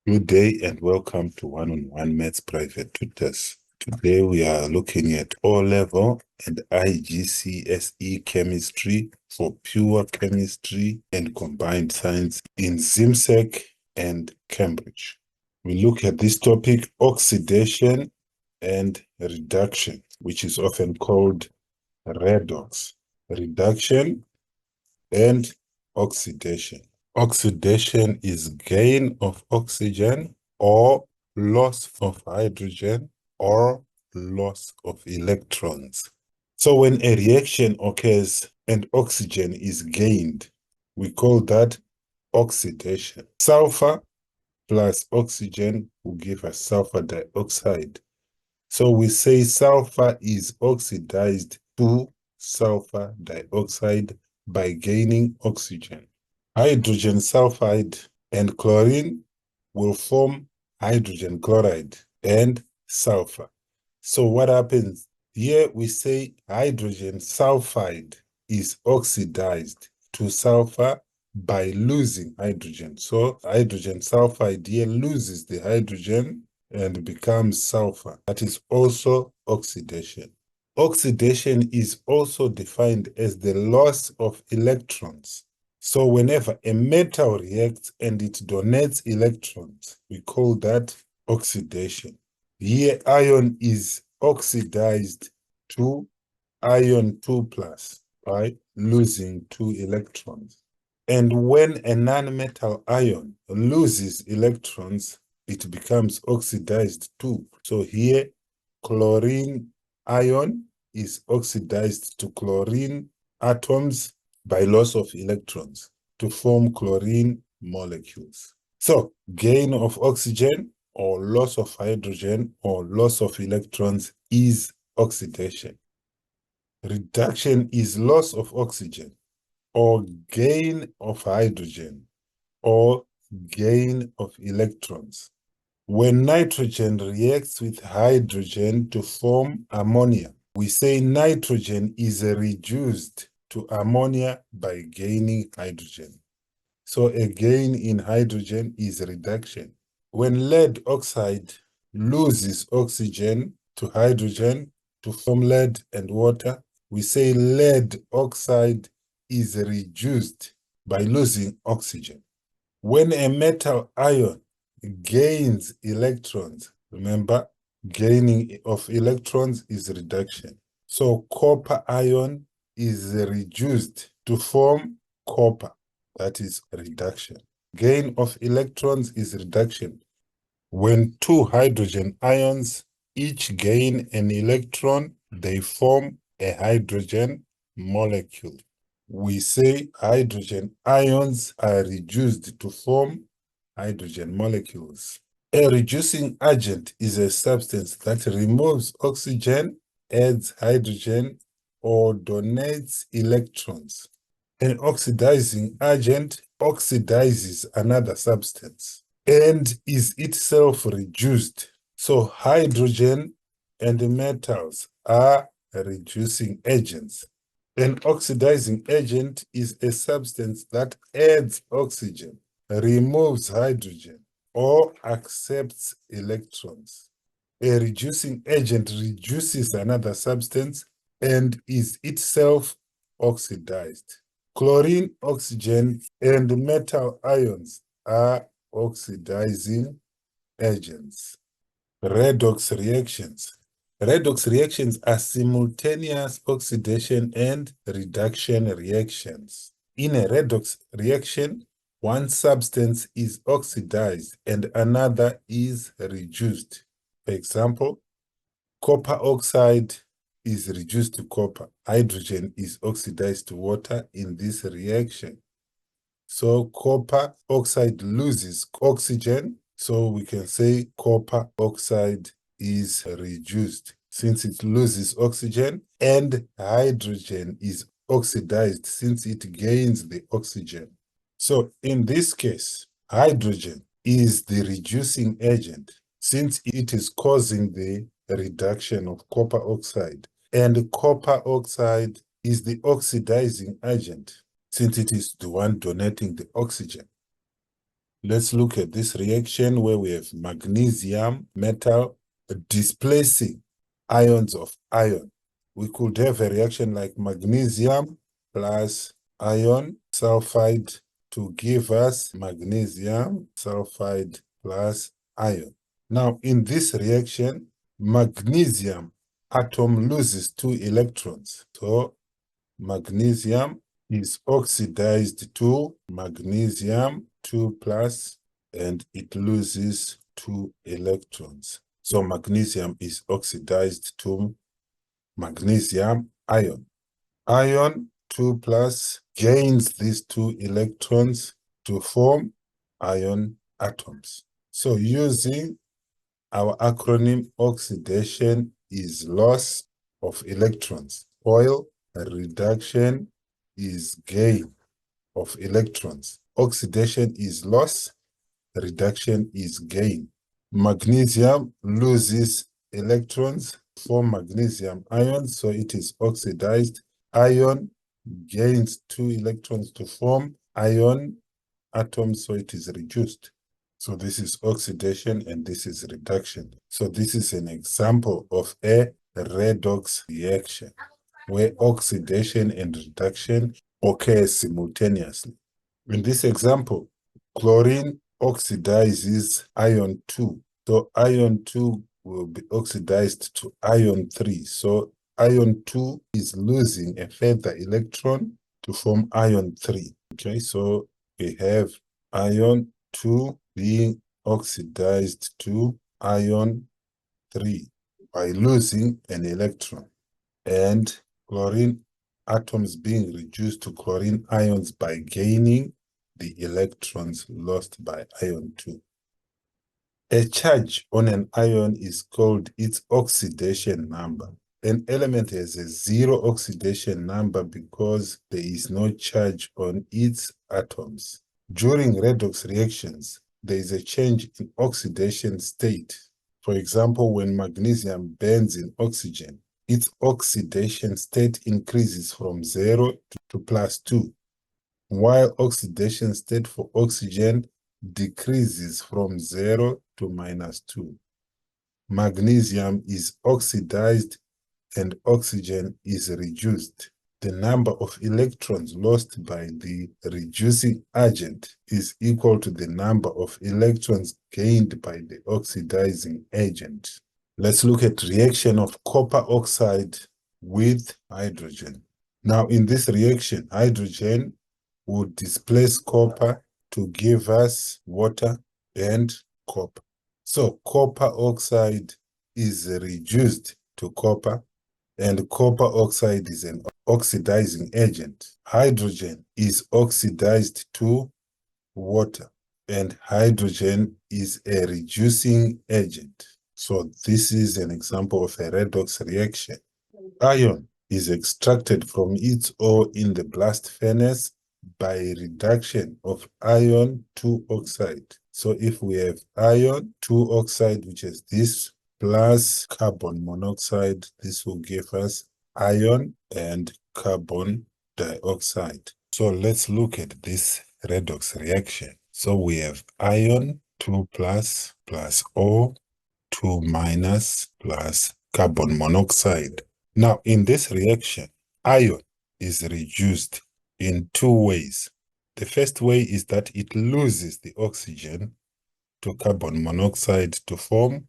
Good day and welcome to One-on-One Maths Private Tutors. Today we are looking at O-Level and IGCSE Chemistry for Pure Chemistry and Combined Science in ZIMSEC and Cambridge. We look at this topic, oxidation and reduction, which is often called redox. Reduction and oxidation. Oxidation is gain of oxygen or loss of hydrogen or loss of electrons. So when a reaction occurs and oxygen is gained, we call that oxidation. Sulfur plus oxygen will give us sulfur dioxide. So we say sulfur is oxidized to sulfur dioxide by gaining oxygen. Hydrogen sulfide and chlorine will form hydrogen chloride and sulfur. So what happens? Here we say hydrogen sulfide is oxidized to sulfur by losing hydrogen. So hydrogen sulfide here loses the hydrogen and becomes sulfur. That is also oxidation. Oxidation is also defined as the loss of electrons. So whenever a metal reacts and it donates electrons, we call that oxidation. Here iron is oxidized to iron 2+ by losing 2 electrons. And when a nonmetal ion loses electrons, it becomes oxidized too. So here chlorine ion is oxidized to chlorine atoms by loss of electrons to form chlorine molecules. So gain of oxygen or loss of hydrogen or loss of electrons is oxidation. Reduction is loss of oxygen or gain of hydrogen or gain of electrons. When nitrogen reacts with hydrogen to form ammonia, we say nitrogen is reduced to ammonia by gaining hydrogen. So a gain in hydrogen is reduction. When lead oxide loses oxygen to hydrogen to form lead and water, we say lead oxide is reduced by losing oxygen. When a metal ion gains electrons, remember, gaining of electrons is reduction. So copper ion is reduced to form copper. That is reduction. Gain of electrons is reduction. When 2 hydrogen ions each gain an electron, they form a hydrogen molecule. We say hydrogen ions are reduced to form hydrogen molecules. A reducing agent is a substance that removes oxygen, adds hydrogen, or donates electrons. An oxidizing agent oxidizes another substance and is itself reduced. So hydrogen and metals are reducing agents. An oxidizing agent is a substance that adds oxygen, removes hydrogen, or accepts electrons. A reducing agent reduces another substance and is itself oxidized. Chlorine, oxygen, and metal ions are oxidizing agents. Redox reactions. Redox reactions are simultaneous oxidation and reduction reactions. In a redox reaction, one substance is oxidized and another is reduced. For example, copper oxide is reduced to copper. Hydrogen is oxidized to water in this reaction. So copper oxide loses oxygen, so we can say copper oxide is reduced since it loses oxygen, and hydrogen is oxidized since it gains the oxygen. So in this case, hydrogen is the reducing agent since it is causing the reduction of copper oxide, and copper oxide is the oxidizing agent since it is the one donating the oxygen. Let's look at this reaction where we have magnesium metal displacing ions of iron. We could have a reaction like magnesium plus iron sulfide to give us magnesium sulfide plus iron. Now, in this reaction, magnesium atom loses 2 electrons. So, magnesium is oxidized to magnesium 2 plus, and it loses 2 electrons. So magnesium is oxidized to magnesium ion. Ion 2 plus gains these 2 electrons to form ion atoms. So using our acronym, oxidation is loss of electrons, while reduction is gain of electrons. Oxidation is loss, reduction is gain. Magnesium loses electrons for magnesium ion, so it is oxidized. Ion gains 2 electrons to form ion atoms, so it is reduced. So this is oxidation and this is reduction. So this is an example of a redox reaction where oxidation and reduction occur simultaneously. In this example, chlorine oxidizes iron 2. So iron 2 will be oxidized to iron 3. So iron 2 is losing a further electron to form iron 3. Okay, so we have iron 2 being oxidized to iron 3 by losing an electron, and chlorine atoms being reduced to chlorine ions by gaining the electrons lost by iron 2. A charge on an ion is called its oxidation number. An element has a 0 oxidation number because there is no charge on its atoms. During redox reactions, there is a change in oxidation state. For example, when magnesium burns in oxygen, its oxidation state increases from 0 to +2, while oxidation state for oxygen decreases from 0 to -2. Magnesium is oxidized and oxygen is reduced. The number of electrons lost by the reducing agent is equal to the number of electrons gained by the oxidizing agent. Let's look at reaction of copper oxide with hydrogen. Now, in this reaction, hydrogen would displace copper to give us water and copper. So copper oxide is reduced to copper, and copper oxide is an oxidizing agent. Hydrogen is oxidized to water, and hydrogen is a reducing agent. So this is an example of a redox reaction. Iron is extracted from its ore in the blast furnace by reduction of iron 2 oxide. So if we have iron 2 oxide, which is this, plus carbon monoxide, this will give us iron and carbon dioxide. So let's look at this redox reaction. So we have iron 2 plus O 2 minus plus carbon monoxide. Now, in this reaction, iron is reduced in 2 ways. The first way is that it loses the oxygen to carbon monoxide to form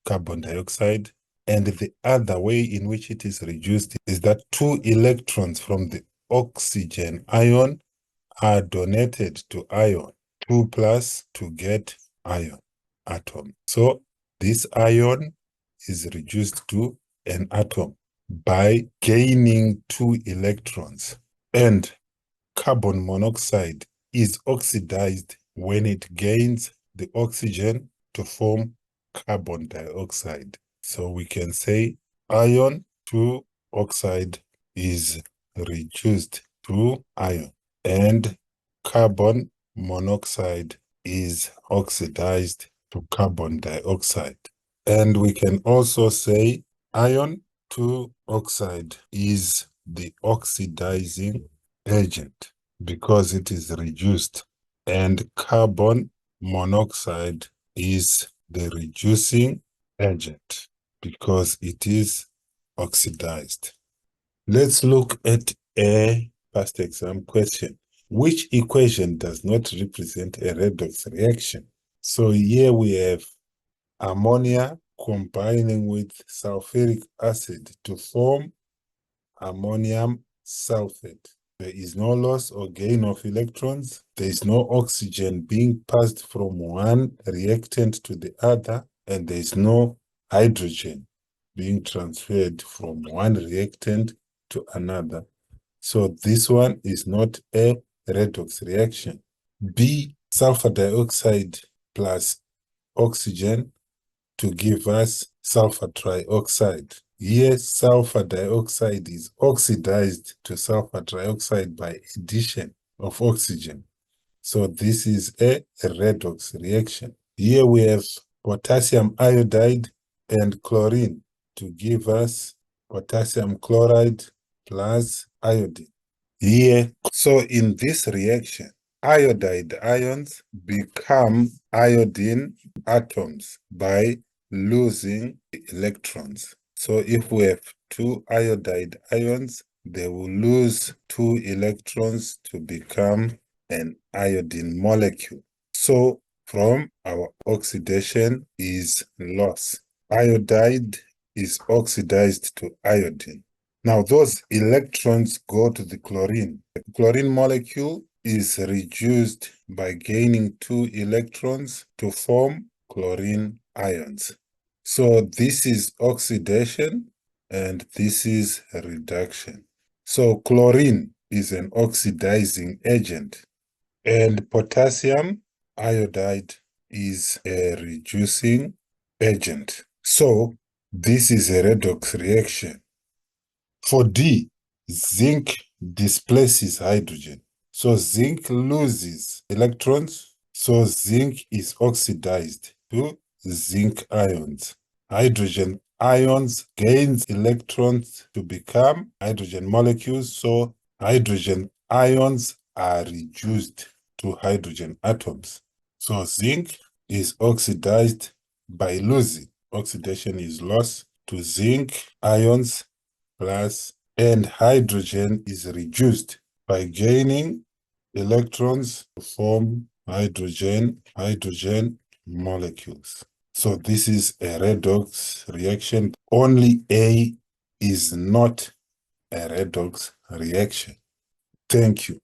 carbon dioxide. And the other way in which it is reduced is that 2 electrons from the oxygen ion are donated to iron 2 plus to get iron atom. So this ion is reduced to an atom by gaining 2 electrons. And carbon monoxide is oxidized when it gains the oxygen to form carbon dioxide. So we can say iron 2 oxide is reduced to iron, and carbon monoxide is oxidized to carbon dioxide. And we can also say iron 2 oxide is the oxidizing agent because it is reduced, and carbon monoxide is the reducing agent because it is oxidized. Let's look at a past exam question. Which equation does not represent a redox reaction? So here we have ammonia combining with sulfuric acid to form ammonium sulfate. There is no loss or gain of electrons. There is no oxygen being passed from one reactant to the other, and there is no hydrogen being transferred from one reactant to another. So this one is not a redox reaction. B, sulfur dioxide plus oxygen to give us sulfur trioxide. Here, sulfur dioxide is oxidized to sulfur trioxide by addition of oxygen. So this is a redox reaction. Here we have potassium iodide and chlorine to give us potassium chloride plus iodine. Here, so in this reaction, iodide ions become iodine atoms by losing electrons. So if we have two iodide ions, they will lose two electrons to become an iodine molecule. So from our oxidation is loss. Iodide is oxidized to iodine. Now those electrons go to the chlorine. The chlorine molecule is reduced by gaining two electrons to form chlorine ions. So this is oxidation and this is reduction. So chlorine is an oxidizing agent and potassium iodide is a reducing agent. So this is a redox reaction. For D, zinc displaces hydrogen. So zinc loses electrons. So zinc is oxidized to zinc ions. Hydrogen ions gains electrons to become hydrogen molecules. So hydrogen ions are reduced to hydrogen atoms. So zinc is oxidized by losing. Oxidation is loss to zinc ions plus, and hydrogen is reduced by gaining electrons to form hydrogen molecules. So this is a redox reaction. Only A is not a redox reaction. Thank you.